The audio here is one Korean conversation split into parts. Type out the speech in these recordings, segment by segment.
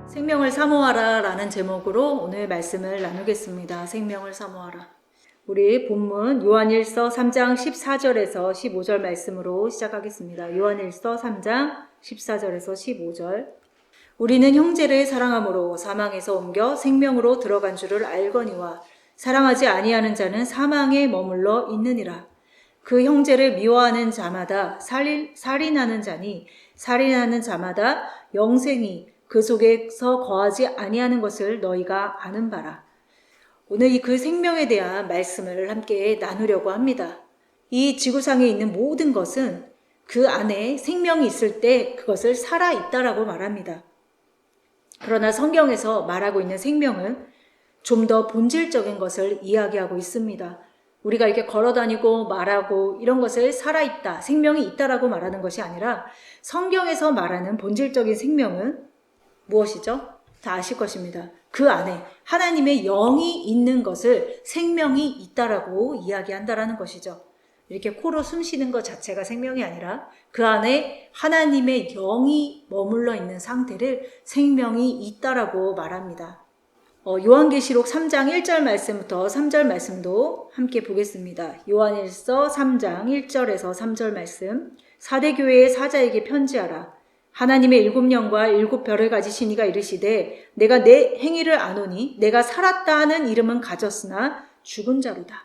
생명을 사모하라 라는 제목으로 오늘 말씀을 나누겠습니다. 생명을 사모하라. 우리 본문 요한일서 3장 14절에서 15절 말씀으로 시작하겠습니다. 요한일서 3장 14절에서 15절. 우리는 형제를 사랑함으로 사망에서 옮겨 생명으로 들어간 줄을 알거니와 사랑하지 아니하는 자는 사망에 머물러 있느니라. 그 형제를 미워하는 자마다 살인하는 자니 살인하는 자마다 영생이 그 속에서 거하지 아니하는 것을 너희가 아는 바라. 오늘 이 그 생명에 대한 말씀을 함께 나누려고 합니다. 이 지구상에 있는 모든 것은 그 안에 생명이 있을 때 그것을 살아있다라고 말합니다. 그러나 성경에서 말하고 있는 생명은 좀 더 본질적인 것을 이야기하고 있습니다. 우리가 이렇게 걸어다니고 말하고 이런 것을 살아있다, 생명이 있다라고 말하는 것이 아니라 성경에서 말하는 본질적인 생명은 무엇이죠? 다 아실 것입니다. 그 안에 하나님의 영이 있는 것을 생명이 있다라고 이야기한다라는 것이죠. 이렇게 코로 숨 쉬는 것 자체가 생명이 아니라 그 안에 하나님의 영이 머물러 있는 상태를 생명이 있다라고 말합니다. 요한계시록 3장 1절 말씀부터 3절 말씀도 함께 보겠습니다. 요한일서 3장 1절에서 3절 말씀. 사대교회의 사자에게 편지하라. 하나님의 7영과 7별을 가지신 이가 이르시되 내가 내 행위를 아노니 내가 살았다 하는 이름은 가졌으나 죽은 자로다.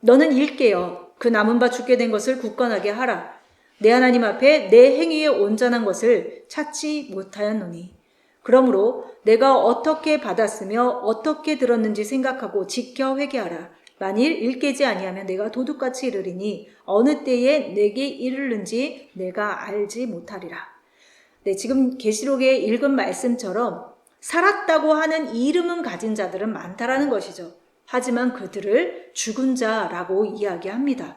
너는 일깨어 그 남은 바 죽게 된 것을 굳건하게 하라. 내 하나님 앞에 내 행위에 온전한 것을 찾지 못하였노니. 그러므로 내가 어떻게 받았으며 어떻게 들었는지 생각하고 지켜 회개하라. 만일 일깨지 아니하면 내가 도둑같이 이르리니 어느 때에 내게 이르는지 내가 알지 못하리라. 네, 지금 계시록에 읽은 말씀처럼 살았다고 하는 이름은 가진 자들은 많다라는 것이죠. 하지만 그들을 죽은 자라고 이야기합니다.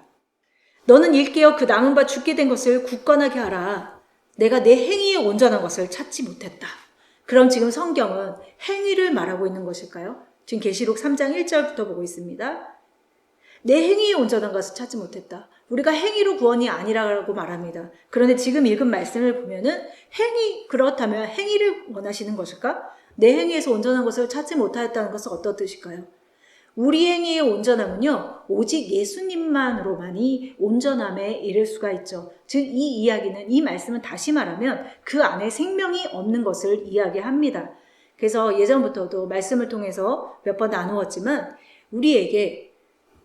너는 일깨어 그 남은 바 죽게 된 것을 굳건하게 하라. 내가 내 행위에 온전한 것을 찾지 못했다. 그럼 지금 성경은 행위를 말하고 있는 것일까요? 지금 계시록 3장 1절부터 보고 있습니다. 내 행위에 온전한 것을 찾지 못했다. 우리가 행위로 구원이 아니라고 말합니다. 그런데 지금 읽은 말씀을 보면은 그렇다면 행위를 원하시는 것일까? 내 행위에서 온전한 것을 찾지 못하였다는 것은 어떤 뜻일까요? 우리 행위의 온전함은요, 오직 예수님만으로만이 온전함에 이를 수가 있죠. 즉, 이 이야기는, 이 말씀은 다시 말하면 그 안에 생명이 없는 것을 이야기합니다. 그래서 예전부터도 말씀을 통해서 몇 번 나누었지만, 우리에게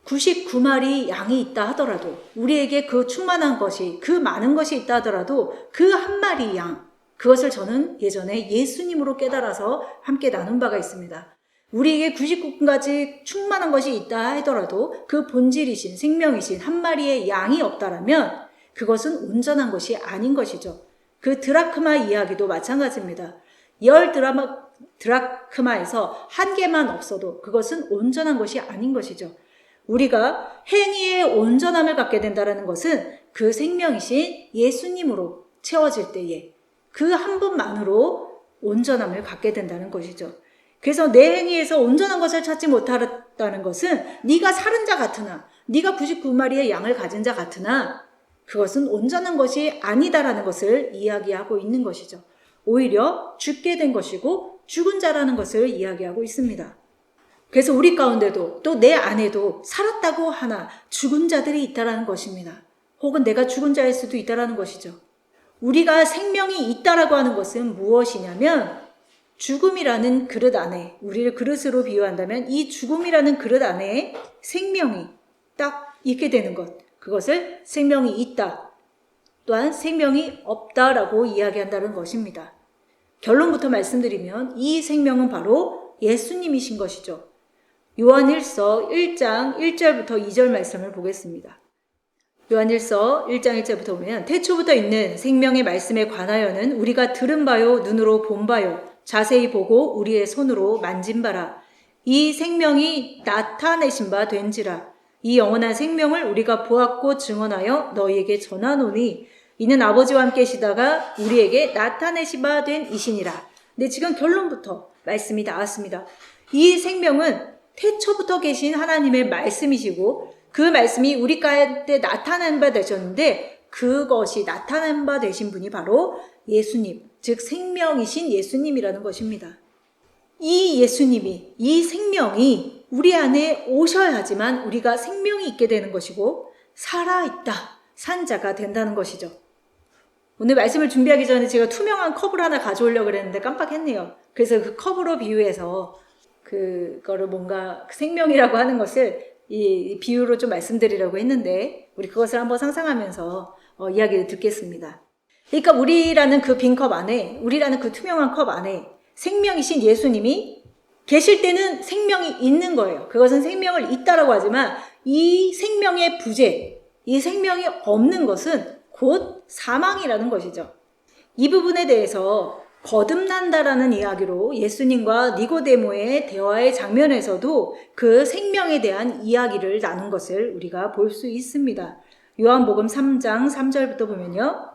99마리 양이 있다 하더라도, 우리에게 그 충만한 것이, 그 많은 것이 있다 하더라도 그 한 마리 양, 그것을 저는 예전에 예수님으로 깨달아서 함께 나눈 바가 있습니다. 우리에게 99가지 충만한 것이 있다 하더라도 그 본질이신 생명이신 한 마리의 양이 없다라면 그것은 온전한 것이 아닌 것이죠. 그 드라크마 이야기도 마찬가지입니다. 10드라크마에서 한 개만 없어도 그것은 온전한 것이 아닌 것이죠. 우리가 행위의 온전함을 갖게 된다는 것은 그 생명이신 예수님으로 채워질 때에 그 한 분만으로 온전함을 갖게 된다는 것이죠. 그래서 내 행위에서 온전한 것을 찾지 못하였다는 것은 네가 살은 자 같으나, 네가 99마리의 양을 가진 자 같으나 그것은 온전한 것이 아니다라는 것을 이야기하고 있는 것이죠. 오히려 죽게 된 것이고 죽은 자라는 것을 이야기하고 있습니다. 그래서 우리 가운데도 또 내 안에도 살았다고 하나 죽은 자들이 있다라는 것입니다. 혹은 내가 죽은 자일 수도 있다라는 것이죠. 우리가 생명이 있다라고 하는 것은 무엇이냐면 죽음이라는 그릇 안에, 우리를 그릇으로 비유한다면 이 죽음이라는 그릇 안에 생명이 딱 있게 되는 것, 그것을 생명이 있다, 또한 생명이 없다라고 이야기한다는 것입니다. 결론부터 말씀드리면 이 생명은 바로 예수님이신 것이죠. 요한일서 1장 1절부터 2절 말씀을 보겠습니다. 요한일서 1장 1절부터 보면 태초부터 있는 생명의 말씀에 관하여는 우리가 들은 바요 눈으로 본 바요 자세히 보고 우리의 손으로 만진 바라. 이 생명이 나타내신 바 된지라. 이 영원한 생명을 우리가 보았고 증언하여 너희에게 전하노니 이는 아버지와 함께 계시다가 우리에게 나타내신 바 된 이시니라. 근데 지금 결론부터 말씀이 나왔습니다. 이 생명은 태초부터 계신 하나님의 말씀이시고 그 말씀이 우리 가운데 나타난 바 되셨는데 그것이 나타낸 바 되신 분이 바로 예수님, 즉 생명이신 예수님이라는 것입니다. 이 예수님이, 이 생명이 우리 안에 오셔야지만 우리가 생명이 있게 되는 것이고 살아있다, 산 자가 된다는 것이죠. 오늘 말씀을 준비하기 전에 제가 투명한 컵을 하나 가져오려고 그랬는데 깜빡했네요. 그래서 그 컵으로 비유해서 그거를 뭔가 생명이라고 하는 것을 이 비유로 좀 말씀드리려고 했는데 우리 그것을 한번 상상하면서 이야기를 듣겠습니다. 그러니까 우리라는 그 빈 컵 안에, 우리라는 그 투명한 컵 안에 생명이신 예수님이 계실 때는 생명이 있는 거예요. 그것은 생명을 있다라고 하지만 이 생명의 부재, 이 생명이 없는 것은 곧 사망이라는 것이죠. 이 부분에 대해서 거듭난다라는 이야기로 예수님과 니고데모의 대화의 장면에서도 그 생명에 대한 이야기를 나눈 것을 우리가 볼 수 있습니다. 요한복음 3장 3절부터 보면요.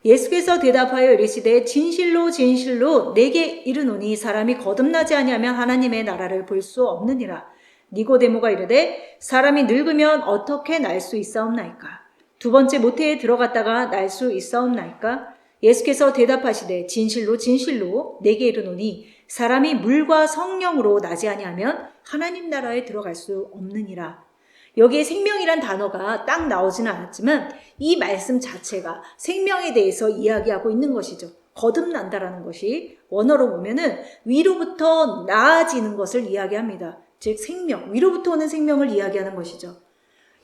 예수께서 대답하여 이르시되 진실로 진실로 내게 이르노니 사람이 거듭나지 아니하면 하나님의 나라를 볼 수 없느니라. 니고데모가 이르되 사람이 늙으면 어떻게 날 수 있사옵나이까? 두 번째 모태에 들어갔다가 날 수 있사옵나이까? 예수께서 대답하시되 진실로 진실로 내게 이르노니 사람이 물과 성령으로 나지 아니하면 하나님 나라에 들어갈 수 없느니라. 여기에 생명이란 단어가 딱 나오지는 않았지만 이 말씀 자체가 생명에 대해서 이야기하고 있는 것이죠. 거듭난다라는 것이 원어로 보면은 위로부터 나아지는 것을 이야기합니다. 즉 생명, 위로부터 오는 생명을 이야기하는 것이죠.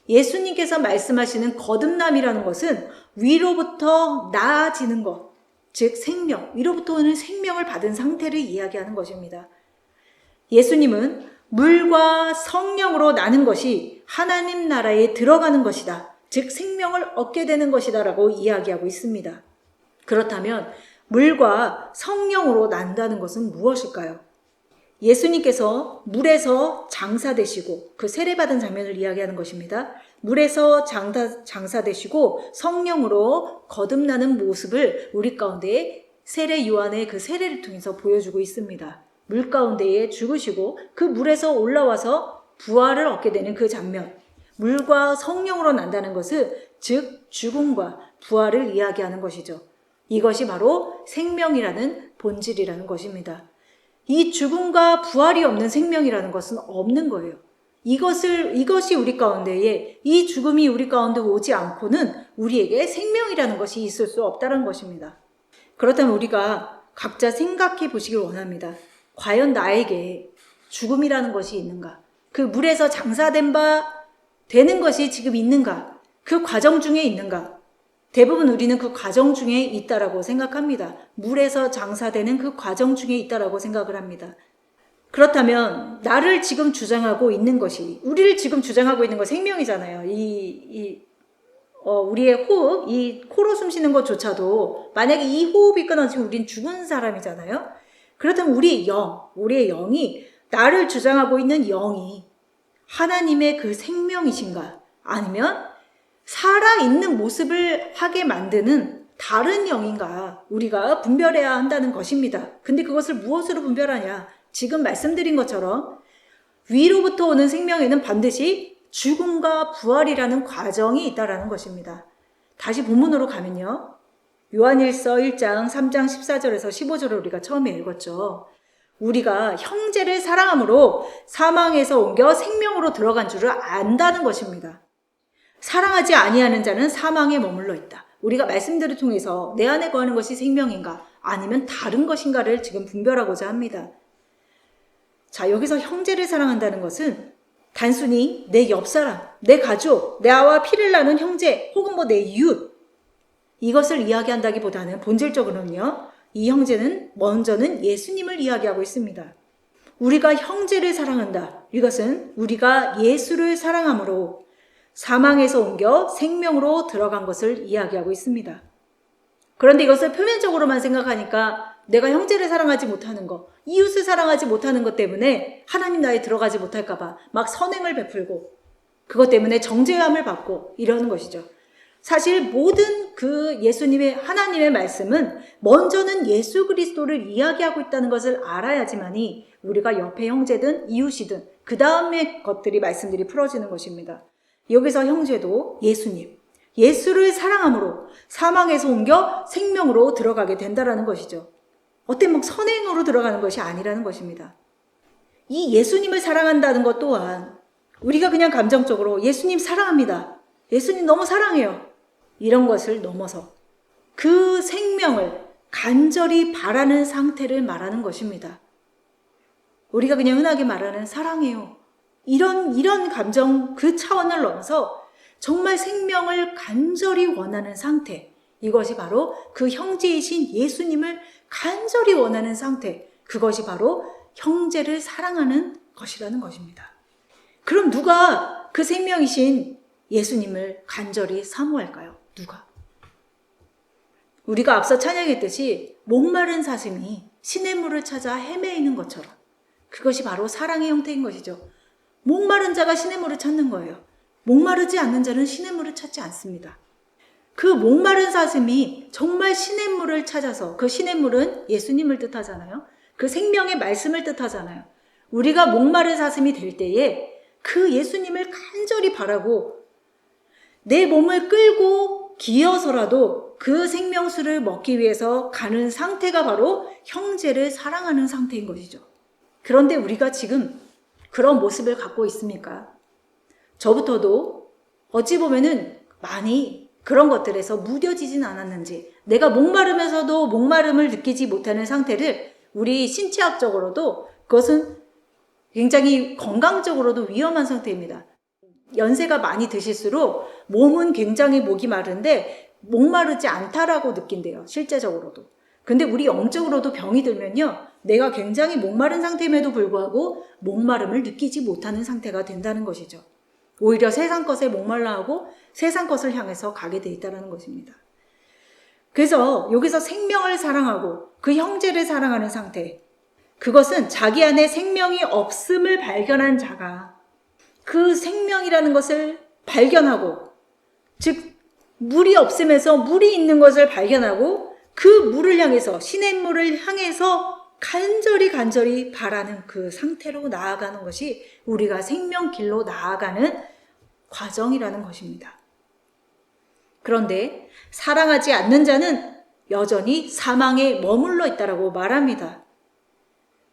예수님께서 말씀하시는 거듭남이라는 것은 위로부터 나아지는 것, 즉 생명, 위로부터 오는 생명을 받은 상태를 이야기하는 것입니다. 예수님은 물과 성령으로 나는 것이 하나님 나라에 들어가는 것이다. 즉 생명을 얻게 되는 것이다 라고 이야기하고 있습니다. 그렇다면 물과 성령으로 난다는 것은 무엇일까요? 예수님께서 물에서 장사되시고 그 세례받은 장면을 이야기하는 것입니다. 물에서 장사되시고 성령으로 거듭나는 모습을 우리 가운데 세례 요한의 그 세례를 통해서 보여주고 있습니다. 물 가운데에 죽으시고 그 물에서 올라와서 부활을 얻게 되는 그 장면, 물과 성령으로 난다는 것은 즉 죽음과 부활을 이야기하는 것이죠. 이것이 바로 생명이라는 본질이라는 것입니다. 이 죽음과 부활이 없는 생명이라는 것은 없는 거예요. 이것이 우리 가운데에, 이 죽음이 우리 가운데 오지 않고는 우리에게 생명이라는 것이 있을 수 없다는 것입니다. 그렇다면 우리가 각자 생각해 보시길 원합니다. 과연 나에게 죽음이라는 것이 있는가? 그 물에서 장사된 바 되는 것이 지금 있는가? 그 과정 중에 있는가? 대부분 우리는 그 과정 중에 있다라고 생각합니다. 물에서 장사되는 그 과정 중에 있다라고 생각을 합니다. 그렇다면 나를 지금 주장하고 있는 것이, 우리를 지금 주장하고 있는 것 생명이잖아요. 우리의 호흡, 이 코로 숨 쉬는 것조차도 만약에 이 호흡이 끊어지면 우린 죽은 사람이잖아요. 그렇다면 우리의 영이, 나를 주장하고 있는 영이 하나님의 그 생명이신가? 아니면 살아있는 모습을 하게 만드는 다른 영인가? 우리가 분별해야 한다는 것입니다. 근데 그것을 무엇으로 분별하냐? 지금 말씀드린 것처럼 위로부터 오는 생명에는 반드시 죽음과 부활이라는 과정이 있다는 것입니다. 다시 본문으로 가면요. 요한일서 1장 3장 14절에서 15절을 우리가 처음에 읽었죠. 우리가 형제를 사랑함으로 사망에서 옮겨 생명으로 들어간 줄을 안다는 것입니다. 사랑하지 아니하는 자는 사망에 머물러 있다. 우리가 말씀들을 통해서 내 안에 거하는 것이 생명인가 아니면 다른 것인가를 지금 분별하고자 합니다. 자, 여기서 형제를 사랑한다는 것은 단순히 내 옆사람, 내 가족, 나와 피를 나눈 형제 혹은 내 이웃 이것을 이야기한다기보다는 본질적으로는요. 이 형제는 먼저는 예수님을 이야기하고 있습니다. 우리가 형제를 사랑한다. 이것은 우리가 예수를 사랑함으로 사망에서 옮겨 생명으로 들어간 것을 이야기하고 있습니다. 그런데 이것을 표면적으로만 생각하니까 내가 형제를 사랑하지 못하는 것, 이웃을 사랑하지 못하는 것 때문에 하나님 나라에 들어가지 못할까 봐 막 선행을 베풀고 그것 때문에 정죄함을 받고 이러는 것이죠. 사실 모든 그 예수님의 하나님의 말씀은 먼저는 예수 그리스도를 이야기하고 있다는 것을 알아야지만이 우리가 옆에 형제든 이웃이든 그 다음에 것들이 말씀들이 풀어지는 것입니다. 여기서 형제도 예수님, 예수를 사랑함으로 사망에서 옮겨 생명으로 들어가게 된다라는 것이죠. 어떤 선행으로 들어가는 것이 아니라는 것입니다. 이 예수님을 사랑한다는 것 또한 우리가 그냥 감정적으로 예수님 사랑합니다. 예수님 너무 사랑해요. 이런 것을 넘어서 그 생명을 간절히 바라는 상태를 말하는 것입니다. 우리가 그냥 흔하게 말하는 사랑해요. 이런 감정 그 차원을 넘어서 정말 생명을 간절히 원하는 상태. 이것이 바로 그 형제이신 예수님을 간절히 원하는 상태. 그것이 바로 형제를 사랑하는 것이라는 것입니다. 그럼 누가 그 생명이신 예수님을 간절히 사모할까요? 누가? 우리가 앞서 찬양했듯이 목마른 사슴이 시냇물을 찾아 헤매이는 것처럼 그것이 바로 사랑의 형태인 것이죠. 목마른 자가 시냇물을 찾는 거예요. 목마르지 않는 자는 시냇물을 찾지 않습니다. 그 목마른 사슴이 정말 시냇물을 찾아서, 그 시냇물은 예수님을 뜻하잖아요. 그 생명의 말씀을 뜻하잖아요. 우리가 목마른 사슴이 될 때에 그 예수님을 간절히 바라고 내 몸을 끌고 기어서라도 그 생명수를 먹기 위해서 가는 상태가 바로 형제를 사랑하는 상태인 것이죠. 그런데 우리가 지금 그런 모습을 갖고 있습니까? 저부터도 어찌 보면은 많이 그런 것들에서 무뎌지진 않았는지, 내가 목마르면서도 목마름을 느끼지 못하는 상태를 우리 신체학적으로도 그것은 굉장히 건강적으로도 위험한 상태입니다. 연세가 많이 드실수록 몸은 굉장히 목이 마른데 목마르지 않다라고 느낀대요. 실제적으로도. 근데 우리 영적으로도 병이 들면요, 내가 굉장히 목마른 상태임에도 불구하고 목마름을 느끼지 못하는 상태가 된다는 것이죠. 오히려 세상 것에 목말라 하고 세상 것을 향해서 가게 돼 있다는 것입니다. 그래서 여기서 생명을 사랑하고 그 형제를 사랑하는 상태, 그것은 자기 안에 생명이 없음을 발견한 자가 그 생명이라는 것을 발견하고, 즉 물이 없으면서 물이 있는 것을 발견하고 그 물을 향해서, 시냇물을 향해서 간절히 바라는 그 상태로 나아가는 것이 우리가 생명길로 나아가는 과정이라는 것입니다. 그런데 사랑하지 않는 자는 여전히 사망에 머물러 있다라고 말합니다.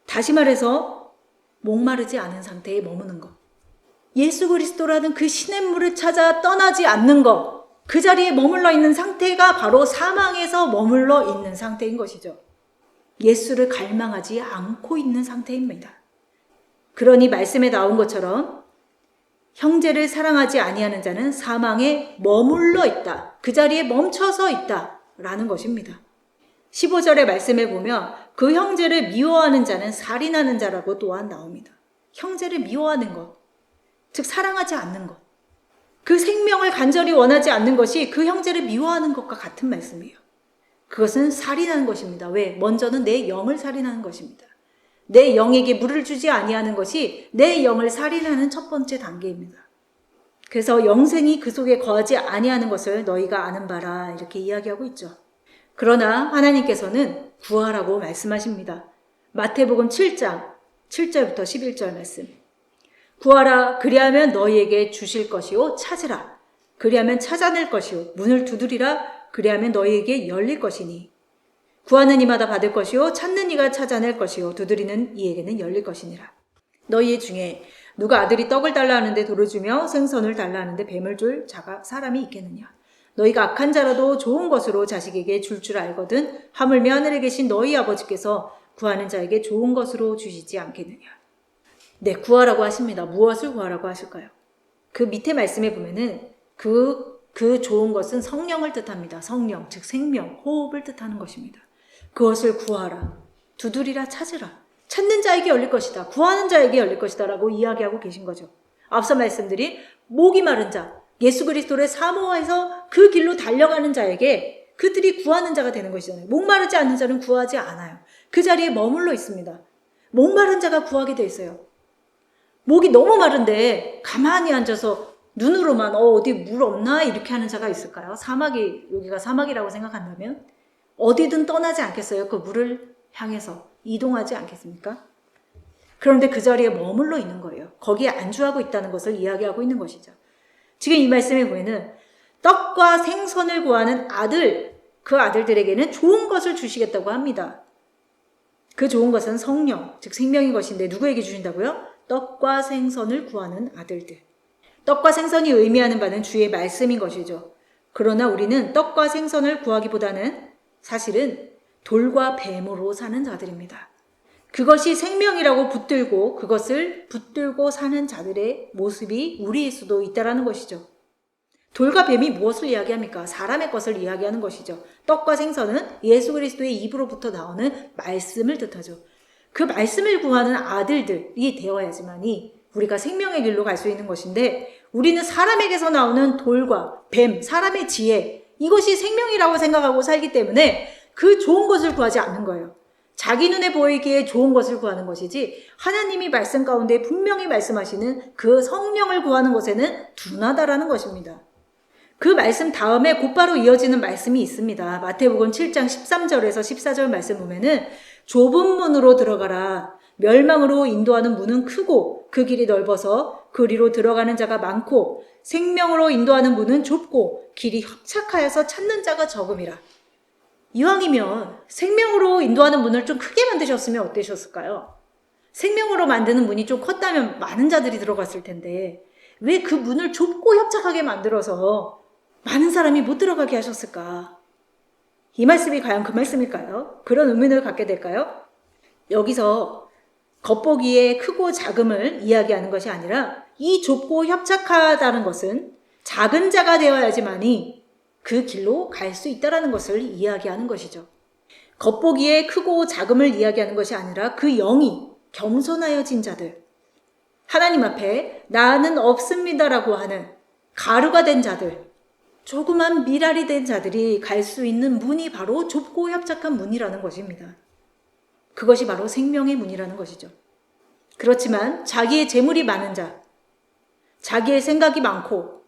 다시 말해서 목마르지 않은 상태에 머무는 것. 예수 그리스도라는 그 시냇물을 찾아 떠나지 않는 것. 그 자리에 머물러 있는 상태가 바로 사망에서 머물러 있는 상태인 것이죠. 예수를 갈망하지 않고 있는 상태입니다. 그러니 말씀에 나온 것처럼 형제를 사랑하지 아니하는 자는 사망에 머물러 있다. 그 자리에 멈춰서 있다. 라는 것입니다. 15절의 말씀에 보면 그 형제를 미워하는 자는 살인하는 자라고 또한 나옵니다. 형제를 미워하는 것, 즉 사랑하지 않는 것. 그 생명을 간절히 원하지 않는 것이 그 형제를 미워하는 것과 같은 말씀이에요. 그것은 살인하는 것입니다. 왜? 먼저는 내 영을 살인하는 것입니다. 내 영에게 물을 주지 아니하는 것이 내 영을 살인하는 첫 번째 단계입니다. 그래서 영생이 그 속에 거하지 아니하는 것을 너희가 아는 바라, 이렇게 이야기하고 있죠. 그러나 하나님께서는 구하라고 말씀하십니다. 마태복음 7장 7절부터 11절 말씀. 구하라, 그리하면 너희에게 주실 것이요, 찾으라, 그리하면 찾아낼 것이요, 문을 두드리라, 그리하면 너희에게 열릴 것이니, 구하는 이마다 받을 것이요, 찾는 이가 찾아낼 것이요, 두드리는 이에게는 열릴 것이니라. 너희 중에 누가 아들이 떡을 달라 하는데 돌을 주며 생선을 달라 하는데 뱀을 줄 자가 사람이 있겠느냐? 너희가 악한 자라도 좋은 것으로 자식에게 줄 알거든 하물며 하늘에 계신 너희 아버지께서 구하는 자에게 좋은 것으로 주시지 않겠느냐? 네, 구하라고 하십니다. 무엇을 구하라고 하실까요? 그 밑에 말씀에 보면은 그 좋은 것은 성령을 뜻합니다. 성령, 즉 생명, 호흡을 뜻하는 것입니다. 그것을 구하라, 두드리라, 찾으라. 찾는 자에게 열릴 것이다. 구하는 자에게 열릴 것이다. 라고 이야기하고 계신 거죠. 앞서 말씀드린 목이 마른 자, 예수 그리스도를 사모해서 그 길로 달려가는 자에게 그들이 구하는 자가 되는 것이잖아요. 목마르지 않는 자는 구하지 않아요. 그 자리에 머물러 있습니다. 목마른 자가 구하게 돼 있어요. 목이 너무 마른데 가만히 앉아서 눈으로만 어디 물 없나 이렇게 하는 자가 있을까요? 여기가 사막이라고 생각한다면 어디든 떠나지 않겠어요? 그 물을 향해서 이동하지 않겠습니까? 그런데 그 자리에 머물러 있는 거예요. 거기에 안주하고 있다는 것을 이야기하고 있는 것이죠. 지금 이 말씀에 보면은 떡과 생선을 구하는 아들, 그 아들들에게는 좋은 것을 주시겠다고 합니다. 그 좋은 것은 성령, 즉 생명인 것인데 누구에게 주신다고요? 떡과 생선을 구하는 아들들. 떡과 생선이 의미하는 바는 주의 말씀인 것이죠. 그러나 우리는 떡과 생선을 구하기보다는 사실은 돌과 뱀으로 사는 자들입니다. 그것이 생명이라고 붙들고 그것을 붙들고 사는 자들의 모습이 우리일 수도 있다는 것이죠. 돌과 뱀이 무엇을 이야기합니까? 사람의 것을 이야기하는 것이죠. 떡과 생선은 예수 그리스도의 입으로부터 나오는 말씀을 뜻하죠. 그 말씀을 구하는 아들들이 되어야지만이 우리가 생명의 길로 갈 수 있는 것인데, 우리는 사람에게서 나오는 돌과 뱀, 사람의 지혜, 이것이 생명이라고 생각하고 살기 때문에 그 좋은 것을 구하지 않는 거예요. 자기 눈에 보이기에 좋은 것을 구하는 것이지, 하나님이 말씀 가운데 분명히 말씀하시는 그 성령을 구하는 것에는 둔하다라는 것입니다. 그 말씀 다음에 곧바로 이어지는 말씀이 있습니다. 마태복음 7장 13절에서 14절 말씀 보면은 좁은 문으로 들어가라. 멸망으로 인도하는 문은 크고 그 길이 넓어서 그리로 들어가는 자가 많고 생명으로 인도하는 문은 좁고 길이 협착하여서 찾는 자가 적음이라. 이왕이면 생명으로 인도하는 문을 좀 크게 만드셨으면 어떠셨을까요? 생명으로 만드는 문이 좀 컸다면 많은 자들이 들어갔을 텐데 왜 그 문을 좁고 협착하게 만들어서 많은 사람이 못 들어가게 하셨을까? 이 말씀이 과연 그 말씀일까요? 그런 의문을 갖게 될까요? 여기서 겉보기에 크고 작음을 이야기하는 것이 아니라 이 좁고 협착하다는 것은 작은 자가 되어야지만이 그 길로 갈 수 있다는 것을 이야기하는 것이죠. 겉보기에 크고 작음을 이야기하는 것이 아니라 그 영이 겸손하여진 자들, 하나님 앞에 나는 없습니다라고 하는 가루가 된 자들, 조그만 미랄이 된 자들이 갈 수 있는 문이 바로 좁고 협착한 문이라는 것입니다. 그것이 바로 생명의 문이라는 것이죠. 그렇지만 자기의 재물이 많은 자, 자기의 생각이 많고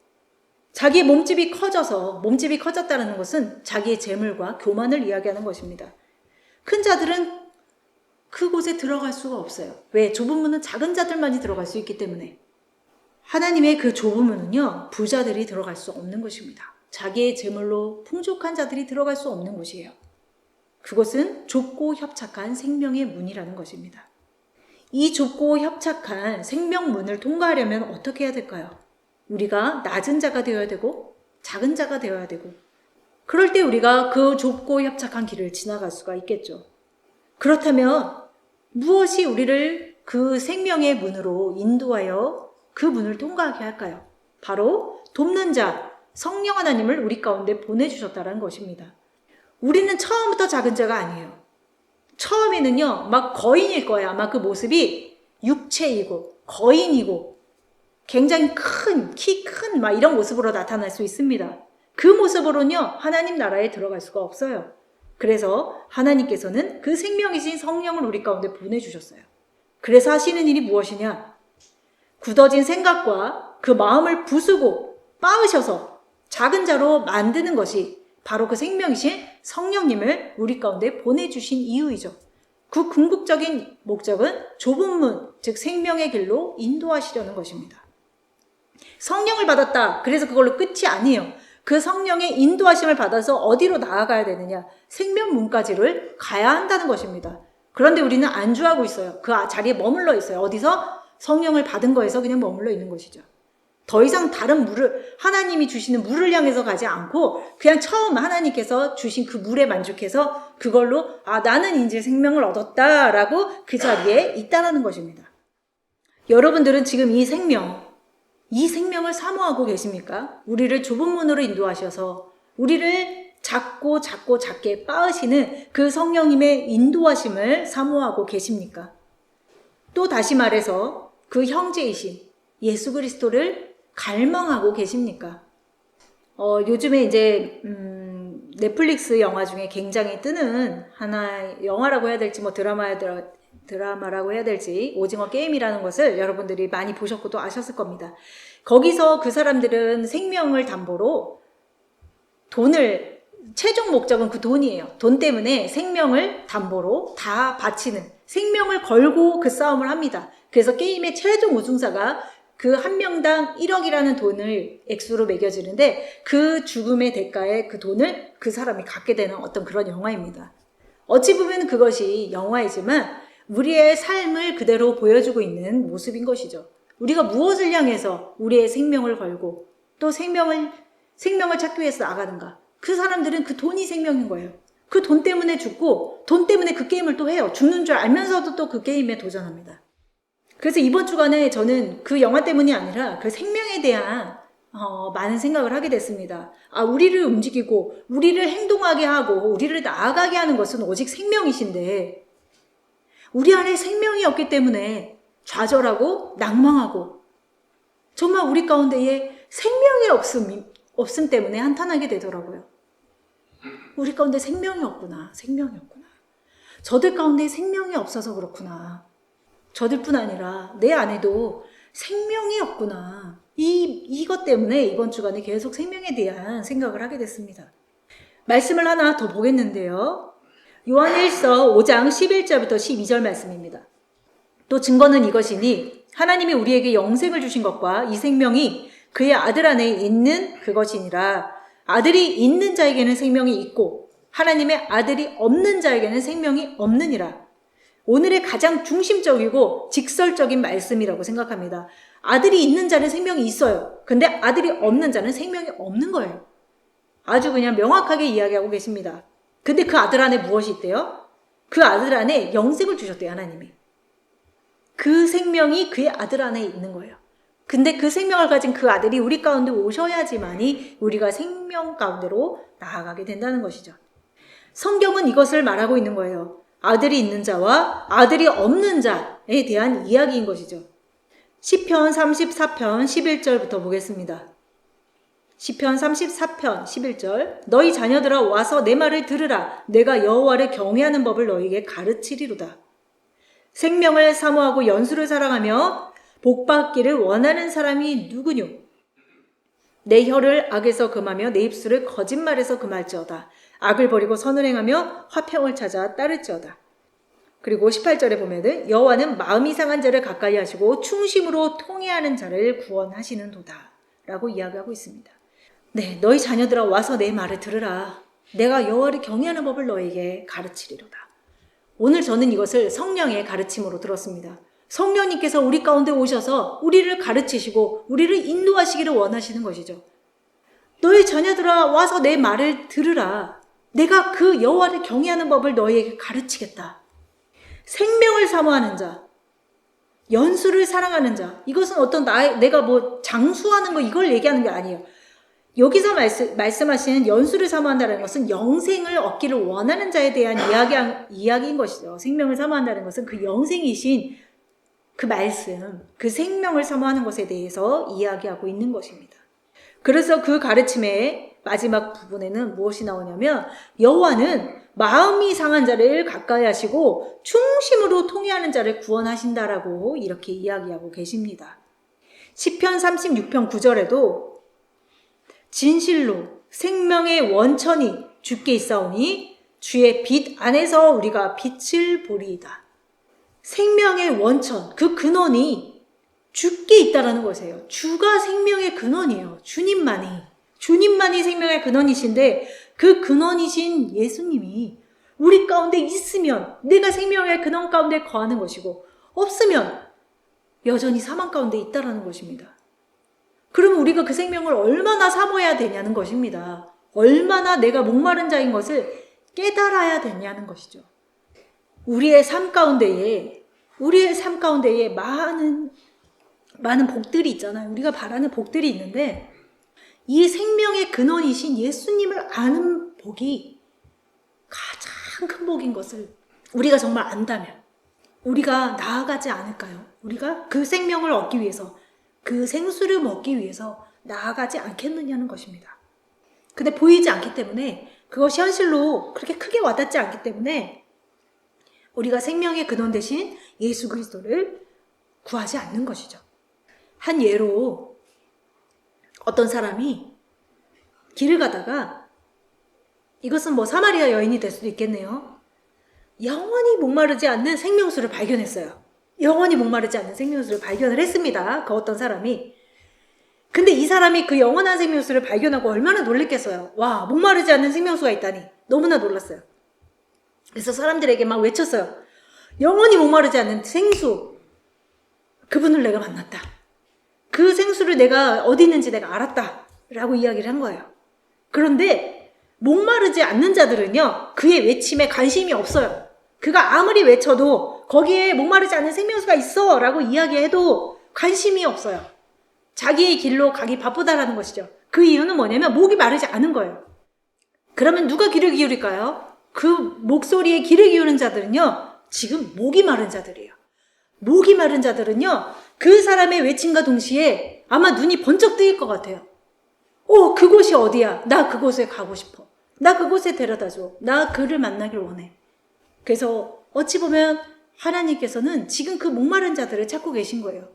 자기의 몸집이 커졌다는 것은 자기의 재물과 교만을 이야기하는 것입니다. 큰 자들은 그곳에 들어갈 수가 없어요. 왜? 좁은 문은 작은 자들만이 들어갈 수 있기 때문에. 하나님의 그 좁은 문은요, 부자들이 들어갈 수 없는 것입니다. 자기의 재물로 풍족한 자들이 들어갈 수 없는 곳이에요. 그것은 좁고 협착한 생명의 문이라는 것입니다. 이 좁고 협착한 생명문을 통과하려면 어떻게 해야 될까요? 우리가 낮은 자가 되어야 되고 작은 자가 되어야 되고, 그럴 때 우리가 그 좁고 협착한 길을 지나갈 수가 있겠죠. 그렇다면 무엇이 우리를 그 생명의 문으로 인도하여 그 문을 통과하게 할까요? 바로 돕는 자, 성령 하나님을 우리 가운데 보내주셨다는 것입니다. 우리는 처음부터 작은 자가 아니에요. 처음에는요, 막 거인일 거예요. 아마 그 모습이 육체이고 거인이고 굉장히 큰, 키 큰 막 이런 모습으로 나타날 수 있습니다. 그 모습으로는요, 하나님 나라에 들어갈 수가 없어요. 그래서 하나님께서는 그 생명이신 성령을 우리 가운데 보내주셨어요. 그래서 하시는 일이 무엇이냐? 굳어진 생각과 그 마음을 부수고 빻으셔서 작은 자로 만드는 것이 바로 그 생명이신 성령님을 우리 가운데 보내주신 이유이죠. 그 궁극적인 목적은 좁은 문, 즉 생명의 길로 인도하시려는 것입니다. 성령을 받았다. 그래서 그걸로 끝이 아니에요. 그 성령의 인도하심을 받아서 어디로 나아가야 되느냐? 생명문까지를 가야 한다는 것입니다. 그런데 우리는 안주하고 있어요. 그 자리에 머물러 있어요. 어디서? 성령을 받은 거에서 그냥 머물러 있는 것이죠. 더 이상 다른 물을, 하나님이 주시는 물을 향해서 가지 않고 그냥 처음 하나님께서 주신 그 물에 만족해서 그걸로 나는 이제 생명을 얻었다라고 그 자리에 있다라는 것입니다. 여러분들은 지금 이 생명을 사모하고 계십니까? 우리를 좁은 문으로 인도하셔서 우리를 작게 빻으시는 그 성령님의 인도하심을 사모하고 계십니까? 또 다시 말해서 그 형제이신 예수 그리스도를 갈망하고 계십니까? 요즘에 이제 넷플릭스 영화 중에 굉장히 뜨는 하나의 영화라고 해야 될지 드라마라고 해야 될지 오징어 게임이라는 것을 여러분들이 많이 보셨고 또 아셨을 겁니다. 거기서 그 사람들은 생명을 담보로 최종 목적은 그 돈이에요. 돈 때문에 생명을 담보로 다 바치는, 생명을 걸고 그 싸움을 합니다. 그래서 게임의 최종 우승자가 그 한 명당 1억이라는 돈을 액수로 매겨지는데 그 죽음의 대가에 그 돈을 그 사람이 갖게 되는 어떤 그런 영화입니다. 어찌 보면 그것이 영화이지만 우리의 삶을 그대로 보여주고 있는 모습인 것이죠. 우리가 무엇을 향해서 우리의 생명을 걸고 또 생명을 찾기 위해서 나가는가. 그 사람들은 그 돈이 생명인 거예요. 그 돈 때문에 죽고 돈 때문에 그 게임을 또 해요. 죽는 줄 알면서도 또 그 게임에 도전합니다. 그래서 이번 주간에 저는 그 영화 때문이 아니라 그 생명에 대한 많은 생각을 하게 됐습니다. 우리를 움직이고 우리를 행동하게 하고 우리를 나아가게 하는 것은 오직 생명이신데 우리 안에 생명이 없기 때문에 좌절하고 낭망하고 정말 우리 가운데에 생명의 없음 때문에 한탄하게 되더라고요. 우리 가운데 생명이 없구나. 저들 가운데 생명이 없어서 그렇구나. 저들뿐 아니라 내 안에도 생명이 없구나. 이것 때문에 이번 주간에 계속 생명에 대한 생각을 하게 됐습니다. 말씀을 하나 더 보겠는데요. 요한일서 5장 11절부터 12절 말씀입니다. 또 증거는 이것이니 하나님이 우리에게 영생을 주신 것과 이 생명이 그의 아들 안에 있는 그것이니라. 아들이 있는 자에게는 생명이 있고 하나님의 아들이 없는 자에게는 생명이 없느니라. 오늘의 가장 중심적이고 직설적인 말씀이라고 생각합니다. 아들이 있는 자는 생명이 있어요. 근데 아들이 없는 자는 생명이 없는 거예요. 아주 그냥 명확하게 이야기하고 계십니다. 근데 그 아들 안에 무엇이 있대요? 그 아들 안에 영생을 주셨대요, 하나님이. 그 생명이 그의 아들 안에 있는 거예요. 근데 그 생명을 가진 그 아들이 우리 가운데 오셔야지만이 우리가 생명 가운데로 나아가게 된다는 것이죠. 성경은 이것을 말하고 있는 거예요. 아들이 있는 자와 아들이 없는 자에 대한 이야기인 것이죠. 시편 34편 11절부터 보겠습니다. 시편 34편 11절 너희 자녀들아 와서 내 말을 들으라. 내가 여호와를 경외하는 법을 너희에게 가르치리로다. 생명을 사모하고 연수를 사랑하며 복받기를 원하는 사람이 누구뇨? 내 혀를 악에서 금하며 내 입술을 거짓말에서 금할지어다. 악을 버리고 선을 행하며 화평을 찾아 따를지어다. 그리고 18절에 보면은 여호와는 마음이 상한 자를 가까이 하시고 충심으로 통회하는 자를 구원하시는도다 라고 이야기하고 있습니다. 네, 너희 자녀들아 와서 내 말을 들으라. 내가 여호와를 경외하는 법을 너에게 가르치리로다. 오늘 저는 이것을 성령의 가르침으로 들었습니다. 성령님께서 우리 가운데 오셔서 우리를 가르치시고 우리를 인도하시기를 원하시는 것이죠. 너희 자녀들아 와서 내 말을 들으라. 내가 그 여호와를 경외하는 법을 너희에게 가르치겠다. 생명을 사모하는 자, 연수를 사랑하는 자, 이것은 어떤 내가 뭐 장수하는 거 이걸 얘기하는 게 아니에요. 여기서 말씀하시는 연수를 사모한다는 것은 영생을 얻기를 원하는 자에 대한 이야기인 것이죠. 생명을 사모한다는 것은 그 영생이신 그 말씀, 그 생명을 사모하는 것에 대해서 이야기하고 있는 것입니다. 그래서 그 가르침의 마지막 부분에는 무엇이 나오냐면 여호와는 마음이 상한 자를 가까이 하시고 충심으로 통회하는 자를 구원하신다라고 이렇게 이야기하고 계십니다. 시편 36편 9절에도 진실로 생명의 원천이 주께 있사오니 주의 빛 안에서 우리가 빛을 보리이다. 생명의 원천, 그 근원이 주께 있다라는 것이에요. 주가 생명의 근원이에요. 주님만이 생명의 근원이신데 그 근원이신 예수님이 우리 가운데 있으면 내가 생명의 근원 가운데 거하는 것이고 없으면 여전히 사망 가운데 있다라는 것입니다. 그러면 우리가 그 생명을 얼마나 사모해야 되냐는 것입니다. 얼마나 내가 목마른 자인 것을 깨달아야 되냐는 것이죠. 우리의 삶 가운데에 많은 복들이 있잖아요. 우리가 바라는 복들이 있는데 이 생명의 근원이신 예수님을 아는 복이 가장 큰 복인 것을 우리가 정말 안다면 우리가 나아가지 않을까요? 우리가 그 생명을 얻기 위해서 그 생수를 먹기 위해서 나아가지 않겠느냐는 것입니다. 근데 보이지 않기 때문에 그것이 현실로 그렇게 크게 와닿지 않기 때문에 우리가 생명의 근원 대신 예수 그리스도를 구하지 않는 것이죠. 한 예로 어떤 사람이 길을 가다가 이것은 뭐 사마리아 여인이 될 수도 있겠네요. 영원히 목마르지 않는 생명수를 발견했어요. 영원히 목마르지 않는 생명수를 발견을 했습니다. 그 어떤 사람이. 근데 이 사람이 그 영원한 생명수를 발견하고 얼마나 놀랬겠어요. 와, 목마르지 않는 생명수가 있다니. 너무나 놀랐어요. 그래서 사람들에게 막 외쳤어요. 영원히 목마르지 않는 생수. 그분을 내가 만났다. 그 생수를 내가 어디 있는지 내가 알았다. 라고 이야기를 한 거예요. 그런데 목마르지 않는 자들은요, 그의 외침에 관심이 없어요. 그가 아무리 외쳐도 거기에 목마르지 않는 생명수가 있어 라고 이야기해도 관심이 없어요. 자기의 길로 가기 바쁘다라는 것이죠. 그 이유는 뭐냐면 목이 마르지 않은 거예요. 그러면 누가 귀를 기울일까요? 그 목소리에 귀를 기울이는 자들은요, 지금 목이 마른 자들이에요. 목이 마른 자들은요, 그 사람의 외침과 동시에 아마 눈이 번쩍 뜨일 것 같아요. 그곳이 어디야? 나 그곳에 가고 싶어. 나 그곳에 데려다줘. 나 그를 만나길 원해. 그래서 어찌 보면 하나님께서는 지금 그 목마른 자들을 찾고 계신 거예요.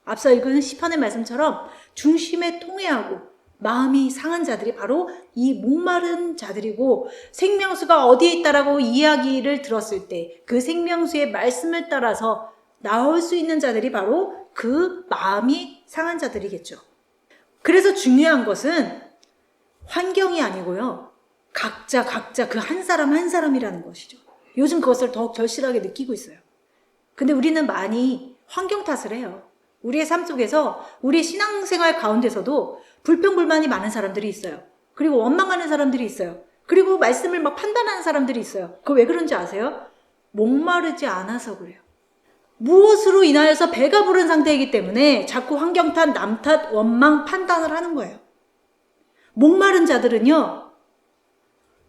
앞서 읽은 시편의 말씀처럼 중심에 통회하고 마음이 상한 자들이 바로 이 목마른 자들이고, 생명수가 어디에 있다라고 이야기를 들었을 때 그 생명수의 말씀을 따라서 나올 수 있는 자들이 바로 그 마음이 상한 자들이겠죠. 그래서 중요한 것은 환경이 아니고요, 각자 그 한 사람 한 사람이라는 것이죠. 요즘 그것을 더욱 절실하게 느끼고 있어요. 근데 우리는 많이 환경 탓을 해요. 우리의 삶 속에서, 우리의 신앙생활 가운데서도 불평불만이 많은 사람들이 있어요. 그리고 원망하는 사람들이 있어요. 그리고 말씀을 막 판단하는 사람들이 있어요. 그거 왜 그런지 아세요? 목마르지 않아서 그래요. 무엇으로 인하여서 배가 부른 상태이기 때문에 자꾸 환경 탓, 남 탓, 원망, 판단을 하는 거예요. 목마른 자들은요,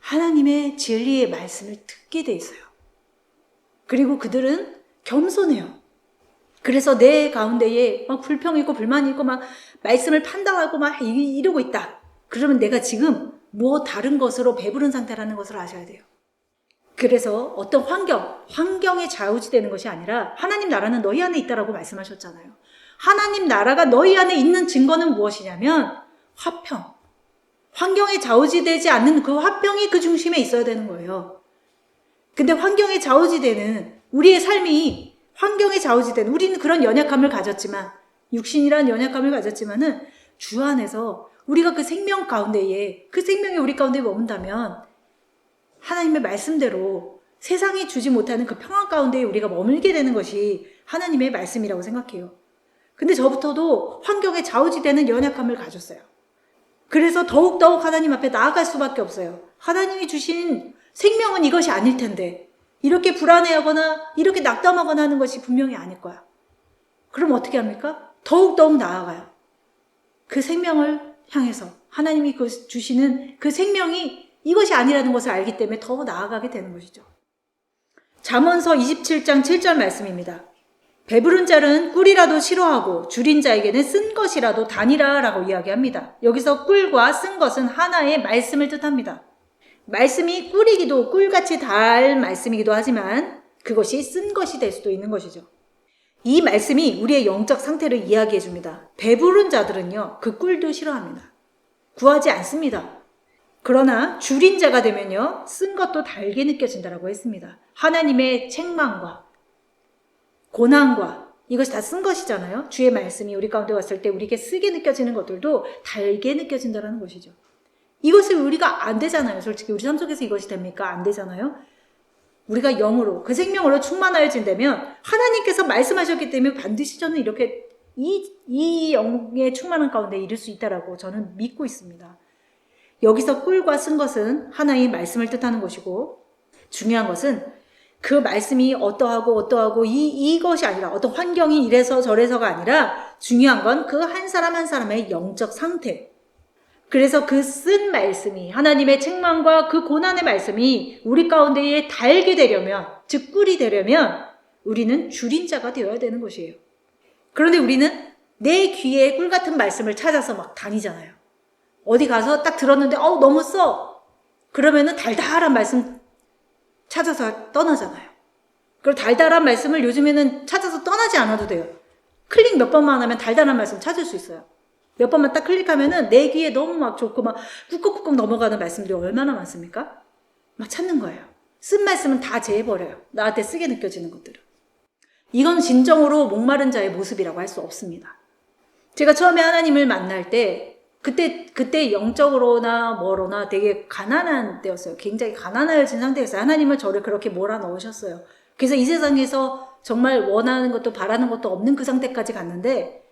하나님의 진리의 말씀을 듣게 돼 있어요. 그리고 그들은 겸손해요. 그래서 내 가운데에 막 불평이 있고 불만이 있고 막 말씀을 판단하고 막 이러고 있다. 그러면 내가 지금 뭐 다른 것으로 배부른 상태라는 것을 아셔야 돼요. 그래서 어떤 환경에 좌우지되는 것이 아니라 하나님 나라는 너희 안에 있다라고 말씀하셨잖아요. 하나님 나라가 너희 안에 있는 증거는 무엇이냐면 화평. 환경에 좌우지되지 않는 그 화평이 그 중심에 있어야 되는 거예요. 근데 환경에 좌우지되는 우리의 삶이, 환경에 좌우지되는, 우리는 그런 연약함을 가졌지만, 육신이란 연약함을 가졌지만은 주 안에서 우리가 그 생명 가운데에, 그 생명이 우리 가운데 머문다면 하나님의 말씀대로 세상이 주지 못하는 그 평안 가운데에 우리가 머물게 되는 것이 하나님의 말씀이라고 생각해요. 근데 저부터도 환경에 좌우지되는 연약함을 가졌어요. 그래서 더욱더욱 하나님 앞에 나아갈 수밖에 없어요. 하나님이 주신 생명은 이것이 아닐 텐데, 이렇게 불안해하거나 이렇게 낙담하거나 하는 것이 분명히 아닐 거야. 그럼 어떻게 합니까? 더욱더욱 나아가요. 그 생명을 향해서 하나님이 주시는 그 생명이 이것이 아니라는 것을 알기 때문에 더 나아가게 되는 것이죠. 잠언서 27장 7절 말씀입니다. 배부른 자는 꿀이라도 싫어하고 줄인 자에게는 쓴 것이라도 다니라 라고 이야기합니다. 여기서 꿀과 쓴 것은 하나의 말씀을 뜻합니다. 말씀이 꿀이기도, 꿀같이 달 말씀이기도 하지만 그것이 쓴 것이 될 수도 있는 것이죠. 이 말씀이 우리의 영적 상태를 이야기해 줍니다. 배부른 자들은요, 그 꿀도 싫어합니다. 구하지 않습니다. 그러나 줄인 자가 되면요, 쓴 것도 달게 느껴진다라고 했습니다. 하나님의 책망과 고난과 이것이 다 쓴 것이잖아요. 주의 말씀이 우리 가운데 왔을 때 우리에게 쓰게 느껴지는 것들도 달게 느껴진다는 것이죠. 이것을 우리가 안 되잖아요. 솔직히 우리 삶 속에서 이것이 됩니까? 안 되잖아요. 우리가 영으로, 그 생명으로 충만하여진다면 하나님께서 말씀하셨기 때문에 반드시 저는 이렇게 이 영의 충만한 가운데 이룰 수 있다라고 저는 믿고 있습니다. 여기서 꿀과 쓴 것은 하나의 말씀을 뜻하는 것이고, 중요한 것은 그 말씀이 어떠하고 이것이 아니라, 어떤 환경이 이래서 저래서가 아니라 중요한 건 그 한 사람 한 사람의 영적 상태. 그래서 그 쓴 말씀이, 하나님의 책망과 그 고난의 말씀이 우리 가운데에 달게 되려면, 즉 꿀이 되려면 우리는 줄인 자가 되어야 되는 것이에요. 그런데 우리는 내 귀에 꿀 같은 말씀을 찾아서 막 다니잖아요. 어디 가서 딱 들었는데 너무 써. 그러면은 달달한 말씀 찾아서 떠나잖아요. 그리고 달달한 말씀을 요즘에는 찾아서 떠나지 않아도 돼요. 클릭 몇 번만 하면 달달한 말씀 찾을 수 있어요. 몇 번만 딱 클릭하면은 내 귀에 너무 막 좋고 막 꾹꾹꾹 넘어가는 말씀들이 얼마나 많습니까? 막 찾는 거예요. 쓴 말씀은 다 제해버려요. 나한테 쓰게 느껴지는 것들은. 이건 진정으로 목마른 자의 모습이라고 할 수 없습니다. 제가 처음에 하나님을 만날 때 그때 영적으로나 뭐로나 되게 가난한 때였어요. 굉장히 가난해진 상태였어요. 하나님은 저를 그렇게 몰아넣으셨어요. 그래서 이 세상에서 정말 원하는 것도 바라는 것도 없는 그 상태까지 갔는데,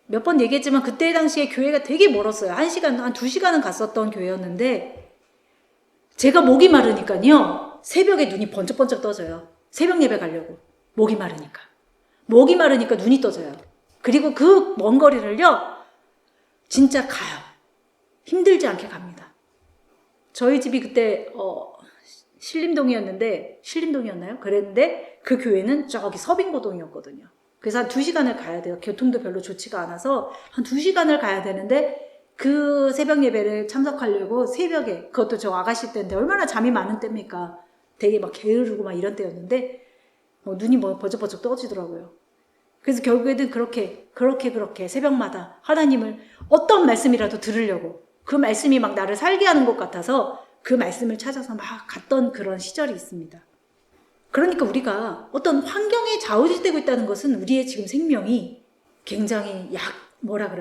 몇 번 얘기했지만 그때 당시에 교회가 되게 멀었어요. 한 2시간은 갔었던 교회였는데, 제가 목이 마르니까요, 새벽에 눈이 번쩍번쩍 떠져요. 새벽 예배 가려고. 목이 마르니까 눈이 떠져요. 그리고 그 먼 거리를요, 진짜 가요. 힘들지 않게 갑니다. 저희 집이 그때 신림동이었나요? 그랬는데 그 교회는 저기 서빙고동이었거든요. 그래서 한 2시간을 가야 돼요. 교통도 별로 좋지가 않아서 한 2시간을 가야 되는데, 그 새벽 예배를 참석하려고 새벽에, 그것도 저 아가씨 때인데 얼마나 잠이 많은 때입니까? 되게 막 게으르고 막 이런 때였는데 눈이 버쩍버쩍 떠지더라고요. 그래서 결국에는 그렇게 새벽마다 하나님을 어떤 말씀이라도 들으려고, 그 말씀이 막 나를 살게 하는 것 같아서 그 말씀을 찾아서 막 갔던 그런 시절이 있습니다. 그러니까 우리가 어떤 환경에 좌우지되고 있다는 것은 우리의 지금 생명이 굉장히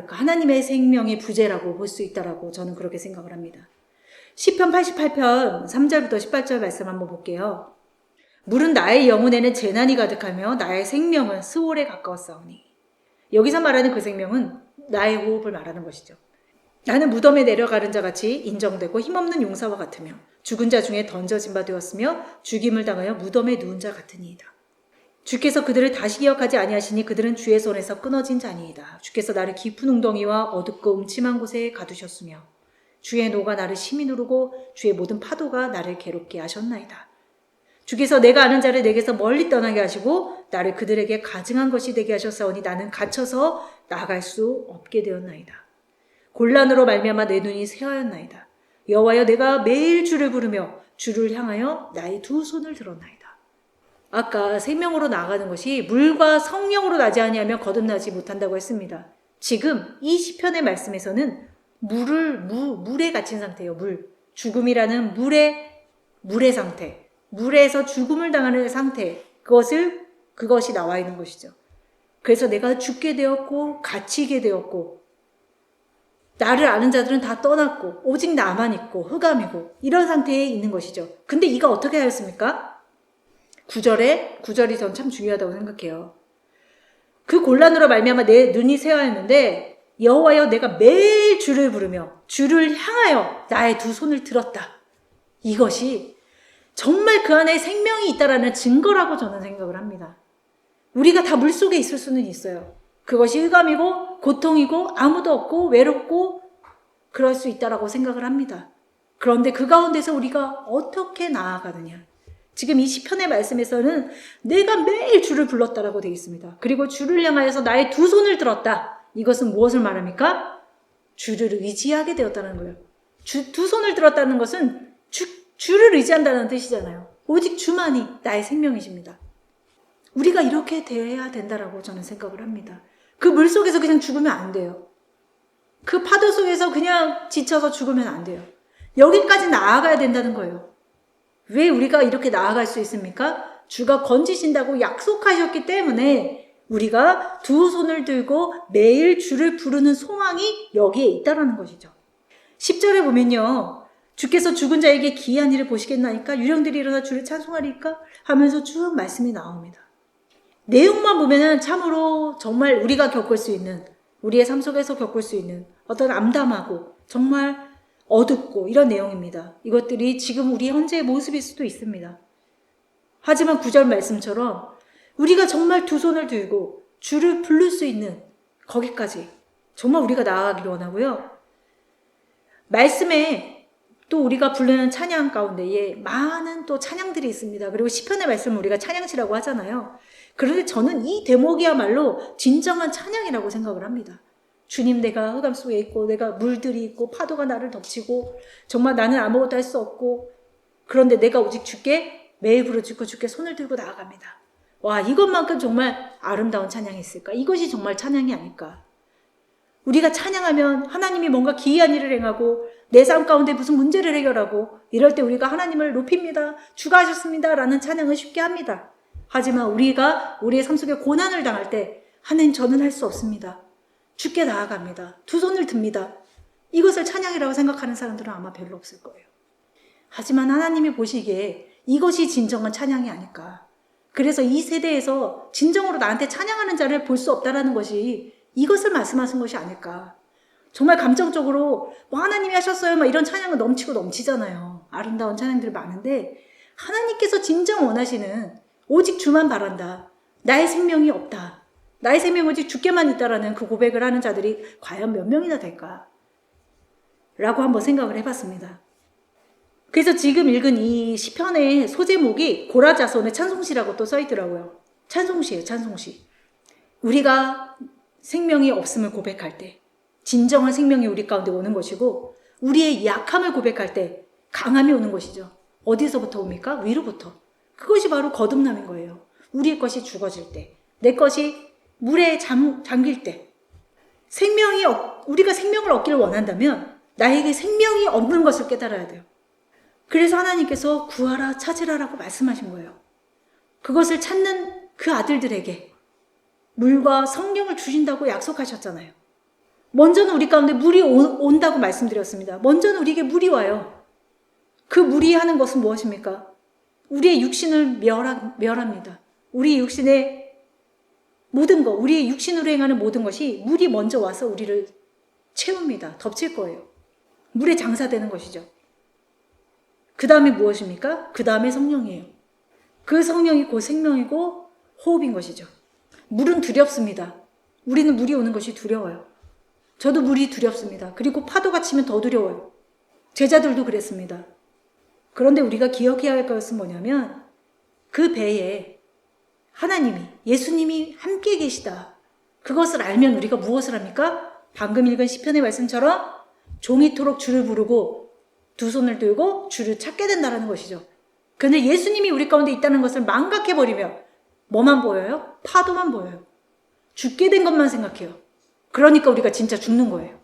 하나님의 생명의 부재라고 볼 수 있다라고 저는 그렇게 생각을 합니다. 시편 88편 3절부터 18절 말씀 한번 볼게요. 물은 나의 영혼에는 재난이 가득하며 나의 생명은 스올에 가까웠사오니. 여기서 말하는 그 생명은 나의 호흡을 말하는 것이죠. 나는 무덤에 내려가는 자 같이 인정되고 힘없는 용사와 같으며 죽은 자 중에 던져진 바 되었으며 죽임을 당하여 무덤에 누운 자 같으니이다. 주께서 그들을 다시 기억하지 아니하시니 그들은 주의 손에서 끊어진 자니이다. 주께서 나를 깊은 웅덩이와 어둡고 음침한 곳에 가두셨으며 주의 노가 나를 심히 누르고 주의 모든 파도가 나를 괴롭게 하셨나이다. 주께서 내가 아는 자를 내게서 멀리 떠나게 하시고 나를 그들에게 가증한 것이 되게 하셨사오니 나는 갇혀서 나갈 수 없게 되었나이다. 곤란으로 말미암아 내 눈이 새하였나이다. 여호와여, 내가 매일 주를 부르며 주를 향하여 나의 두 손을 들었나이다. 아까 생명으로 나아가는 것이 물과 성령으로 나지 아니하면 거듭나지 못한다고 했습니다. 지금 이 시편의 말씀에서는 물에 갇힌 상태예요. 죽음이라는 물의 상태, 물에서 죽음을 당하는 상태, 그것이 나와 있는 것이죠. 그래서 내가 죽게 되었고 갇히게 되었고, 나를 아는 자들은 다 떠났고 오직 나만 있고 흑암이고, 이런 상태에 있는 것이죠. 근데 이가 어떻게 하였습니까? 9절이 전 참 중요하다고 생각해요. 그 곤란으로 말미암아 내 눈이 새하였는데 여호와여, 내가 매일 주를 부르며 주를 향하여 나의 두 손을 들었다. 이것이 정말 그 안에 생명이 있다라는 증거라고 저는 생각을 합니다. 우리가 다 물속에 있을 수는 있어요. 그것이 흑암이고 고통이고 아무도 없고 외롭고 그럴 수 있다라고 생각을 합니다. 그런데 그 가운데서 우리가 어떻게 나아가느냐. 지금 이 시편의 말씀에서는 내가 매일 주를 불렀다라고 되어 있습니다. 그리고 주를 향하여서 나의 두 손을 들었다. 이것은 무엇을 말합니까? 주를 의지하게 되었다는 거예요. 두 손을 들었다는 것은 주를 의지한다는 뜻이잖아요. 오직 주만이 나의 생명이십니다. 우리가 이렇게 돼야 된다라고 저는 생각을 합니다. 그 물 속에서 그냥 죽으면 안 돼요. 그 파도 속에서 그냥 지쳐서 죽으면 안 돼요. 여기까지 나아가야 된다는 거예요. 왜 우리가 이렇게 나아갈 수 있습니까? 주가 건지신다고 약속하셨기 때문에 우리가 두 손을 들고 매일 주를 부르는 소망이 여기에 있다라는 것이죠. 10절에 보면요, 주께서 죽은 자에게 기이한 일을 보시겠나이까? 유령들이 일어나 주를 찬송하리까? 하면서 쭉 말씀이 나옵니다. 내용만 보면은 참으로 정말 우리가 겪을 수 있는, 우리의 삶 속에서 겪을 수 있는 어떤 암담하고 정말 어둡고 이런 내용입니다. 이것들이 지금 우리 현재의 모습일 수도 있습니다. 하지만 9절 말씀처럼 우리가 정말 두 손을 들고 주를 부를 수 있는 거기까지 정말 우리가 나아가기를 원하고요. 말씀에 또 우리가 부르는 찬양 가운데에 많은 또 찬양들이 있습니다. 그리고 시편의 말씀을 우리가 찬양시라고 하잖아요. 그런데 저는 이 대목이야말로 진정한 찬양이라고 생각을 합니다. 주님, 내가 흑암 속에 있고 내가 물들이 있고 파도가 나를 덮치고 정말 나는 아무것도 할 수 없고, 그런데 내가 오직 주께 매일 부르짖고 주께 손을 들고 나아갑니다. 와, 이것만큼 정말 아름다운 찬양이 있을까? 이것이 정말 찬양이 아닐까? 우리가 찬양하면 하나님이 뭔가 기이한 일을 행하고 내 삶 가운데 무슨 문제를 해결하고 이럴 때 우리가 하나님을 높입니다. 주가 하셨습니다 라는 찬양을 쉽게 합니다. 하지만 우리가 우리의 삶 속에 고난을 당할 때 하나님 저는 할 수 없습니다. 주께 나아갑니다. 두 손을 듭니다. 이것을 찬양이라고 생각하는 사람들은 아마 별로 없을 거예요. 하지만 하나님이 보시기에 이것이 진정한 찬양이 아닐까. 그래서 이 세대에서 진정으로 나한테 찬양하는 자를 볼 수 없다라는 것이 이것을 말씀하신 것이 아닐까. 정말 감정적으로 뭐 하나님이 하셨어요 막 이런 찬양은 넘치고 넘치잖아요. 아름다운 찬양들이 많은데 하나님께서 진정 원하시는 오직 주만 바란다. 나의 생명이 없다. 나의 생명이 오직 주께만 있다라는 그 고백을 하는 자들이 과연 몇 명이나 될까? 라고 한번 생각을 해봤습니다. 그래서 지금 읽은 이 시편의 소제목이 고라자손의 찬송시라고 또 써있더라고요. 찬송시예요, 찬송시. 우리가 생명이 없음을 고백할 때 진정한 생명이 우리 가운데 오는 것이고 우리의 약함을 고백할 때 강함이 오는 것이죠. 어디서부터 옵니까? 위로부터. 그것이 바로 거듭남인 거예요. 우리의 것이 죽어질 때, 내 것이 물에 잠길 때, 우리가 생명을 얻기를 원한다면 나에게 생명이 없는 것을 깨달아야 돼요. 그래서 하나님께서 구하라 찾으라라고 말씀하신 거예요. 그것을 찾는 그 아들들에게 물과 성령을 주신다고 약속하셨잖아요. 먼저는 우리 가운데 물이 온다고 말씀드렸습니다. 먼저는 우리에게 물이 와요. 그 물이 하는 것은 무엇입니까? 우리의 육신을 멸합니다. 우리 육신의 모든 것, 우리의 육신으로 행하는 모든 것이 물이 먼저 와서 우리를 채웁니다. 덮칠 거예요. 물에 장사되는 것이죠. 그 다음에 무엇입니까? 그 다음에 성령이에요. 그 성령이 곧 생명이고 호흡인 것이죠. 물은 두렵습니다. 우리는 물이 오는 것이 두려워요. 저도 물이 두렵습니다. 그리고 파도가 치면 더 두려워요. 제자들도 그랬습니다. 그런데 우리가 기억해야 할 것은 뭐냐면 그 배에 하나님이, 예수님이 함께 계시다. 그것을 알면 우리가 무엇을 합니까? 방금 읽은 시편의 말씀처럼 종이토록 주를 부르고 두 손을 들고 주를 찾게 된다는 것이죠. 그런데 예수님이 우리 가운데 있다는 것을 망각해버리면 뭐만 보여요? 파도만 보여요. 죽게 된 것만 생각해요. 그러니까 우리가 진짜 죽는 거예요.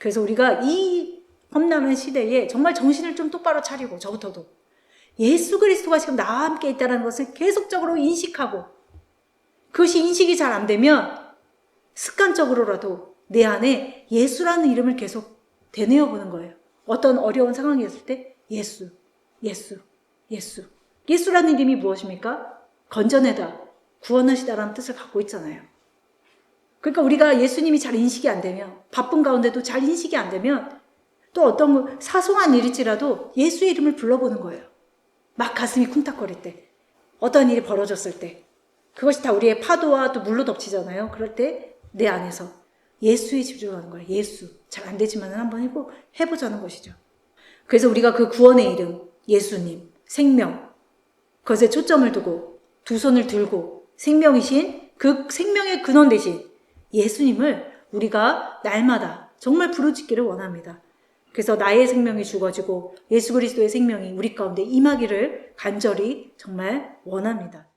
그래서 우리가 이 험난한 시대에 정말 정신을 좀 똑바로 차리고, 저부터도 예수 그리스도가 지금 나와 함께 있다는 것을 계속적으로 인식하고, 그것이 인식이 잘 안 되면 습관적으로라도 내 안에 예수라는 이름을 계속 되뇌어 보는 거예요. 어떤 어려운 상황이 있을 때 예수, 예수, 예수. 예수라는 이름이 무엇입니까? 건져내다, 구원하시다라는 뜻을 갖고 있잖아요. 그러니까 우리가 예수님이 잘 인식이 안 되면, 바쁜 가운데도 잘 인식이 안 되면 또 어떤 사소한 일일지라도 예수의 이름을 불러보는 거예요. 막 가슴이 쿵탁거릴 때, 어떤 일이 벌어졌을 때, 그것이 다 우리의 파도와 또 물로 덮치잖아요. 그럴 때 내 안에서 예수에 집중하는 거예요. 예수. 잘 안 되지만 한번 해보자는 것이죠. 그래서 우리가 그 구원의 이름, 예수님, 생명, 그것에 초점을 두고 두 손을 들고 생명이신 그 생명의 근원 되신 예수님을 우리가 날마다 정말 부르짖기를 원합니다. 그래서 나의 생명이 죽어지고 예수 그리스도의 생명이 우리 가운데 임하기를 간절히 정말 원합니다.